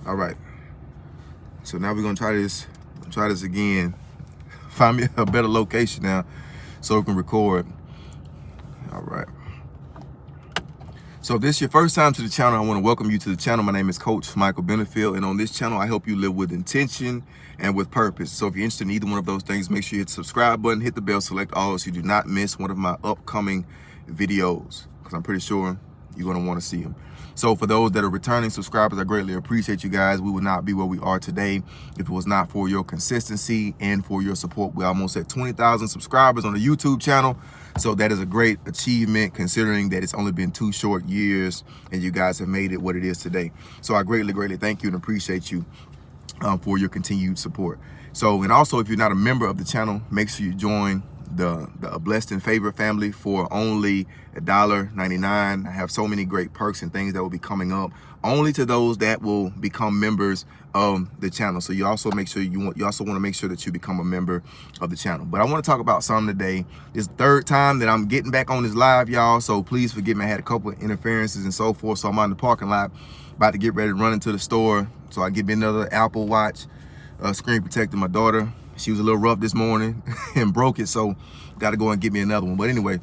All right. So now we're gonna try this. Try this again. Find me a better location now, so we can record. All right. So if this is your first time to the channel, I want to welcome you to the channel. My name is Coach Michael Benefield, and on this channel, I help you live with intention and with purpose. So if you're interested in either one of those things, make sure you hit the subscribe button, hit the bell, select all, so you do not miss one of my upcoming videos, because I'm pretty sure you're going to want to see them. So for those that are returning subscribers, I greatly appreciate you guys. We would not be where we are today if it was not for your consistency and for your support. We're almost at 20,000 subscribers on the YouTube channel. So that is a great achievement, considering that it's only been 2 short years and you guys have made it what it is today. So I greatly thank you and appreciate you for your continued support. So, and also, if you're not a member of the channel, make sure you join the Blessed and Favorite family for only $1.99. I have so many great perks and things that will be coming up only to those that will become members of the channel. So you also make sure you also want to make sure that you become a member of the channel. But I want to talk about something today. It's the third time that I'm getting back on this live, y'all. So please forgive me. I had a couple of interferences and so forth. So I'm on the parking lot, about to get ready to run into the store. So I get me another Apple Watch screen protector. My daughter, she was a little rough this morning and broke it, so got to go and get me another one. But anyway,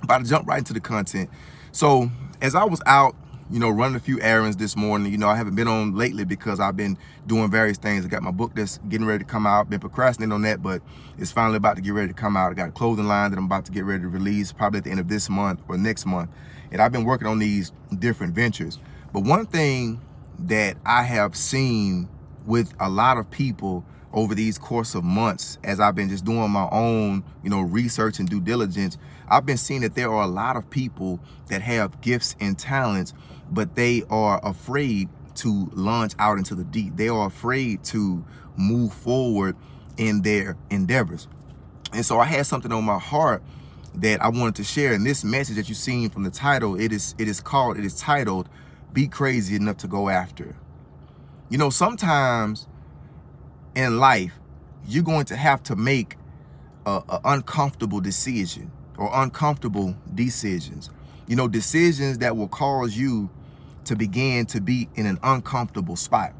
about to jump right into the content. So as I was out, running a few errands this morning, I haven't been on lately because I've been doing various things. I got my book that's getting ready to come out. Been procrastinating on that, but it's finally about to get ready to come out. I got a clothing line that I'm about to get ready to release probably at the end of this month or next month. And I've been working on these different ventures. But one thing that I have seen with a lot of people over these course of months, as I've been just doing my own, research and due diligence, I've been seeing that there are a lot of people that have gifts and talents, but they are afraid to launch out into the deep. They are afraid to move forward in their endeavors. And so I had something on my heart that I wanted to share. And this message that you've seen from the title, it is titled, "Be Crazy Enough to Go After." Sometimes in life, you're going to have to make an uncomfortable decision or uncomfortable decisions. Decisions that will cause you to begin to be in an uncomfortable spot.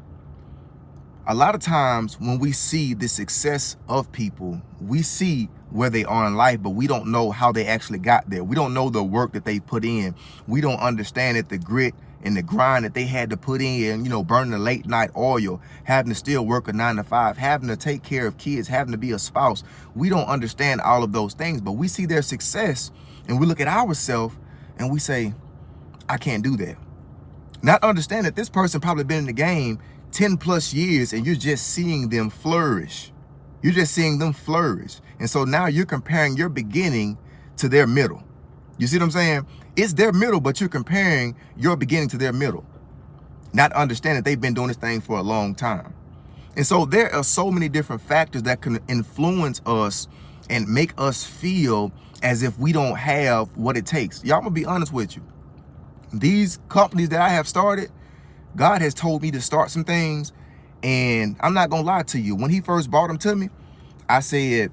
A lot of times when we see the success of people, we see where they are in life, but we don't know how they actually got there. We don't know the work that they put in. We don't understand that the grit and the grind that they had to put in, burning the late night oil, having to still work a 9 to 5, having to take care of kids, having to be a spouse. We don't understand all of those things, but we see their success and we look at ourselves and we say, I can't do that. Not understand that this person probably been in the game 10 plus years and you're just seeing them flourish. You're just seeing them flourish. And so now you're comparing your beginning to their middle. You see what I'm saying? It's their middle, but you're comparing your beginning to their middle. Not understanding that they've been doing this thing for a long time. And so there are so many different factors that can influence us and make us feel as if we don't have what it takes. Y'all, I'm gonna be honest with you. These companies that I have started, God has told me to start some things, and I'm not gonna lie to you. When he first brought them to me, I said,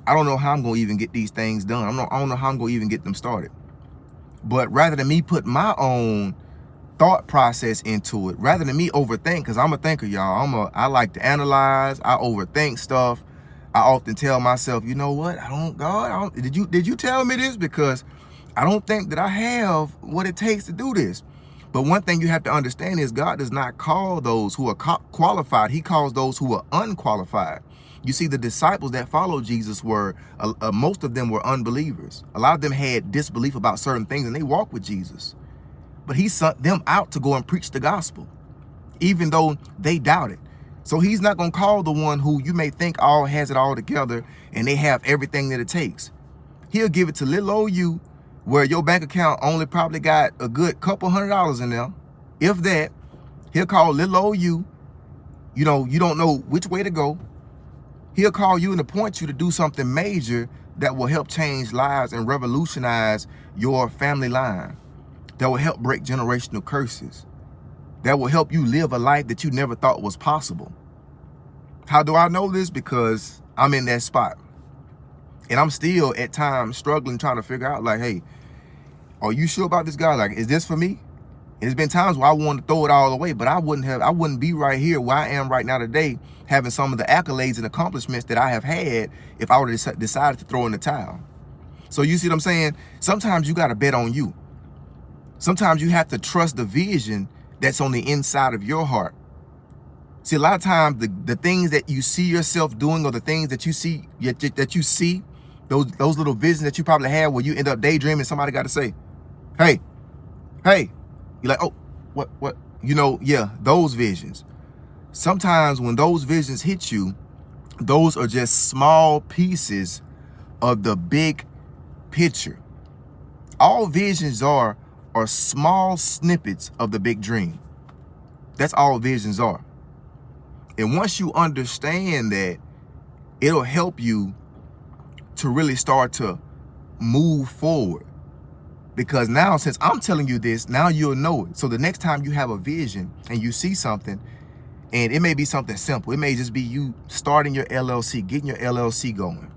I don't know how I'm gonna even get these things done. I don't know how I'm gonna even get them started. But rather than me put my own thought process into it, rather than me overthink, because I'm a thinker, y'all. I like to analyze. I overthink stuff. I often tell myself, you know what? Did you tell me this? Because I don't think that I have what it takes to do this. But one thing you have to understand is God does not call those who are qualified. He calls those who are unqualified. You see, the disciples that followed Jesus were, most of them were unbelievers. A lot of them had disbelief about certain things and they walked with Jesus. But he sent them out to go and preach the gospel, even though they doubted. So he's not going to call the one who you may think has it all together and they have everything that it takes. He'll give it to little old you, where your bank account only probably got a good couple $100 in there. If that, he'll call little old you. You don't know which way to go. He'll call you and appoint you to do something major that will help change lives and revolutionize your family line, that will help break generational curses, that will help you live a life that you never thought was possible. How do I know this? Because I'm in that spot. And I'm still at times struggling, trying to figure out, like, hey, are you sure about this, God? Like, is this for me? And there's been times where I wanted to throw it all away, but I wouldn't be right here where I am right now today, having some of the accolades and accomplishments that I have had if I would have decided to throw in the towel. So you see what I'm saying? Sometimes you got to bet on you. Sometimes you have to trust the vision that's on the inside of your heart. See, a lot of times the things that you see yourself doing, or the things that you see, those little visions that you probably had where you end up daydreaming, somebody got to say, hey, you're like, oh, what? Yeah, those visions. Sometimes when those visions hit you, those are just small pieces of the big picture. All visions are small snippets of the big dream. That's all visions are. And once you understand that, it'll help you to really start to move forward. Because now, since I'm telling you this, now you'll know it. So the next time you have a vision and you see something, and it may be something simple. It may just be you starting your LLC, getting your LLC going.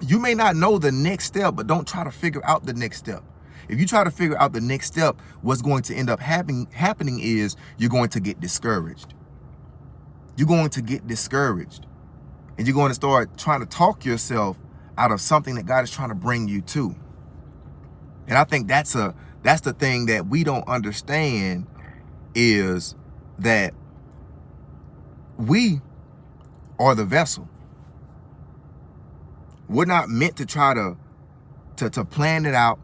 You may not know the next step, but don't try to figure out the next step. If you try to figure out the next step, what's going to end up happening is you're going to get discouraged. You're going to get discouraged. And you're going to start trying to talk yourself out of something that God is trying to bring you to. And I think that's the thing that we don't understand, is that we are the vessel. We're not meant to try to plan it out,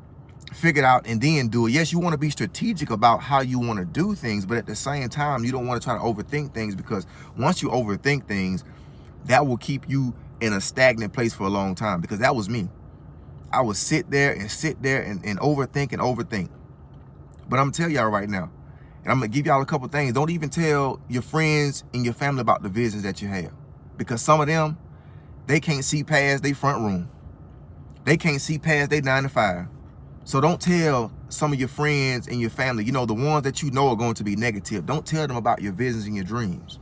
figure it out, and then do it. Yes, you want to be strategic about how you want to do things, but at the same time, you don't want to try to overthink things, because once you overthink things, that will keep you in a stagnant place for a long time. Because that was me. I would sit there and overthink and overthink. But I'm gonna tell y'all right now, and I'm gonna give y'all a couple things. Don't even tell your friends and your family about the visions that you have, because some of them, they can't see past their front room. They can't see past their 9 to 5. So don't tell some of your friends and your family, the ones that you know are going to be negative. Don't tell them about your visions and your dreams.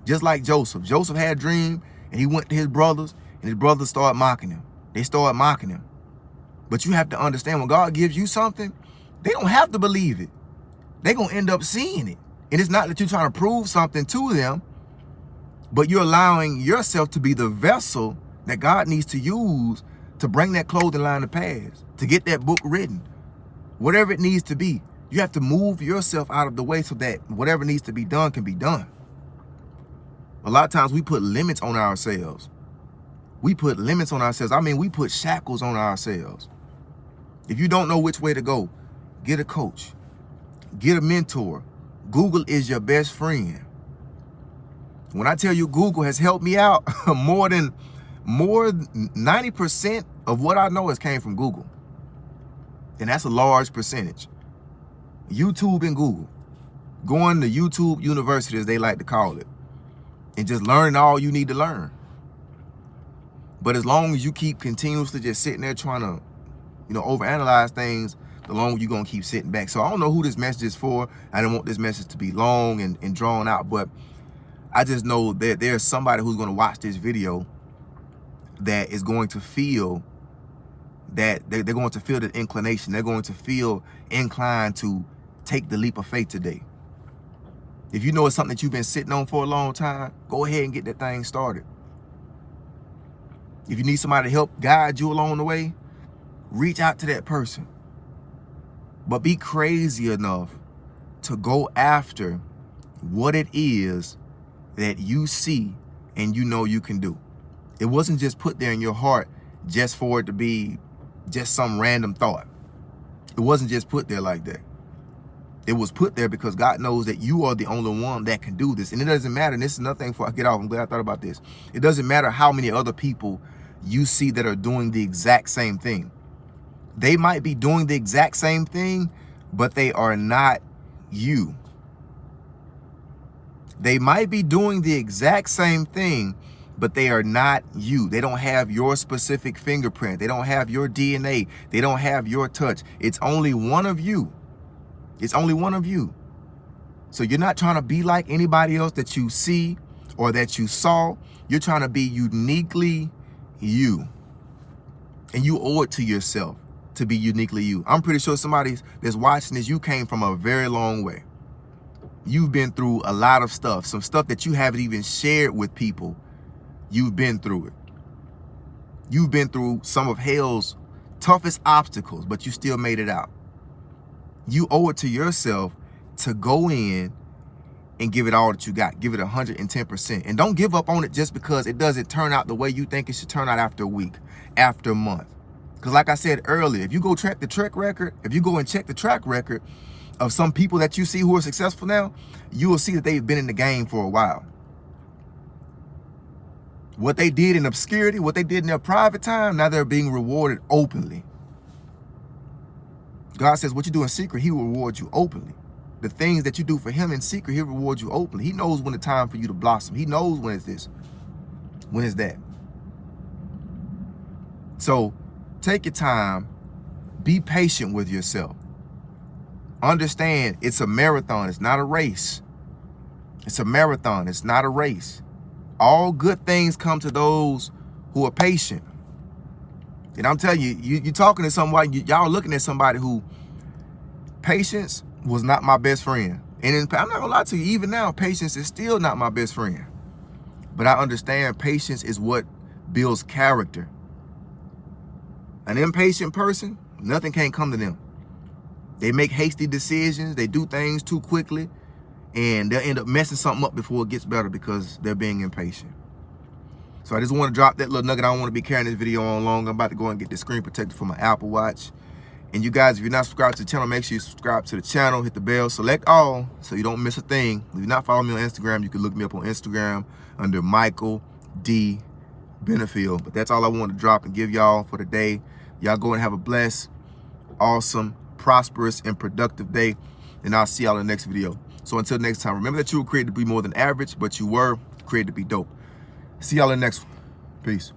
Just like Joseph. Joseph had a dream, and he went to his brothers, and his brothers started mocking him. They started mocking him. But you have to understand, when God gives you something, they don't have to believe it. They're going to end up seeing it. And it's not that you're trying to prove something to them, but you're allowing yourself to be the vessel that God needs to use to bring that clothing line to pass, to get that book written, whatever it needs to be. You have to move yourself out of the way so that whatever needs to be done can be done. A lot of times we put limits on ourselves. We put limits on ourselves. We put shackles on ourselves. If you don't know which way to go, get a coach, get a mentor. Google is your best friend. When I tell you Google has helped me out, more than 90% of what I know has came from Google. And that's a large percentage. YouTube and Google. Going to YouTube University, as they like to call it, and just learning all you need to learn. But as long as you keep continuously just sitting there trying to, overanalyze things, the longer you're going to keep sitting back. So I don't know who this message is for. I don't want this message to be long and drawn out, but I just know that there's somebody who's going to watch this video that is going to feel that they're going to feel the inclination. They're going to feel inclined to take the leap of faith today. If you know it's something that you've been sitting on for a long time, go ahead and get that thing started. If you need somebody to help guide you along the way, reach out to that person. But be crazy enough to go after what it is that you see and you can do. It wasn't just put there in your heart just for it to be just some random thought. It wasn't just put there like that. It was put there because God knows that you are the only one that can do this. And it doesn't matter, and this is another thing before I get off, I'm glad I thought about this. It doesn't matter how many other people you see that are doing the exact same thing. They might be doing the exact same thing, but they are not you. They might be doing the exact same thing, but they are not you. They don't have your specific fingerprint. They don't have your DNA. They don't have your touch. It's only one of you. It's only one of you. So you're not trying to be like anybody else that you see or that you saw. You're trying to be uniquely you. And you owe it to yourself to be uniquely you. I'm pretty sure somebody that's watching this, you came from a very long way. You've been through a lot of stuff, some stuff that you haven't even shared with people. You've been through it. You've been through some of hell's toughest obstacles, but you still made it out. You owe it to yourself to go in and give it all that you got. Give it 110%. And don't give up on it just because it doesn't turn out the way you think it should turn out after a week, after a month. Because like I said earlier, if you go check the track record, if you go and check the track record of some people that you see who are successful now, you will see that they've been in the game for a while. What they did in obscurity, what they did in their private time, now they're being rewarded openly. God says what you do in secret, he will reward you openly. The things that you do for him in secret, he'll reward you openly. He knows when the time for you to blossom. He knows when it's this, when it's that. So take your time, be patient with yourself. Understand it's a marathon, it's not a race. It's a marathon, it's not a race. All good things come to those who are patient. And I'm telling you, you're talking to somebody, y'all looking at somebody who patience was not my best friend. And I'm not gonna lie to you, even now, patience is still not my best friend. But I understand patience is what builds character. An impatient person, nothing can come to them. They make hasty decisions, they do things too quickly, and they'll end up messing something up before it gets better because they're being impatient. So I just want to drop that little nugget. I don't want to be carrying this video on long. I'm about to go and get the screen protector for my Apple Watch. And you guys, if you're not subscribed to the channel, make sure you subscribe to the channel, hit the bell, select all so you don't miss a thing. If you're not following me on Instagram, you can look me up on Instagram under Michael D. Benefield. But that's all I want to drop and give y'all for today. Y'all go and have a blessed, awesome, prosperous, and productive day. And I'll see y'all in the next video. So until next time, remember that you were created to be more than average, but you were created to be dope. See y'all in the next one. Peace.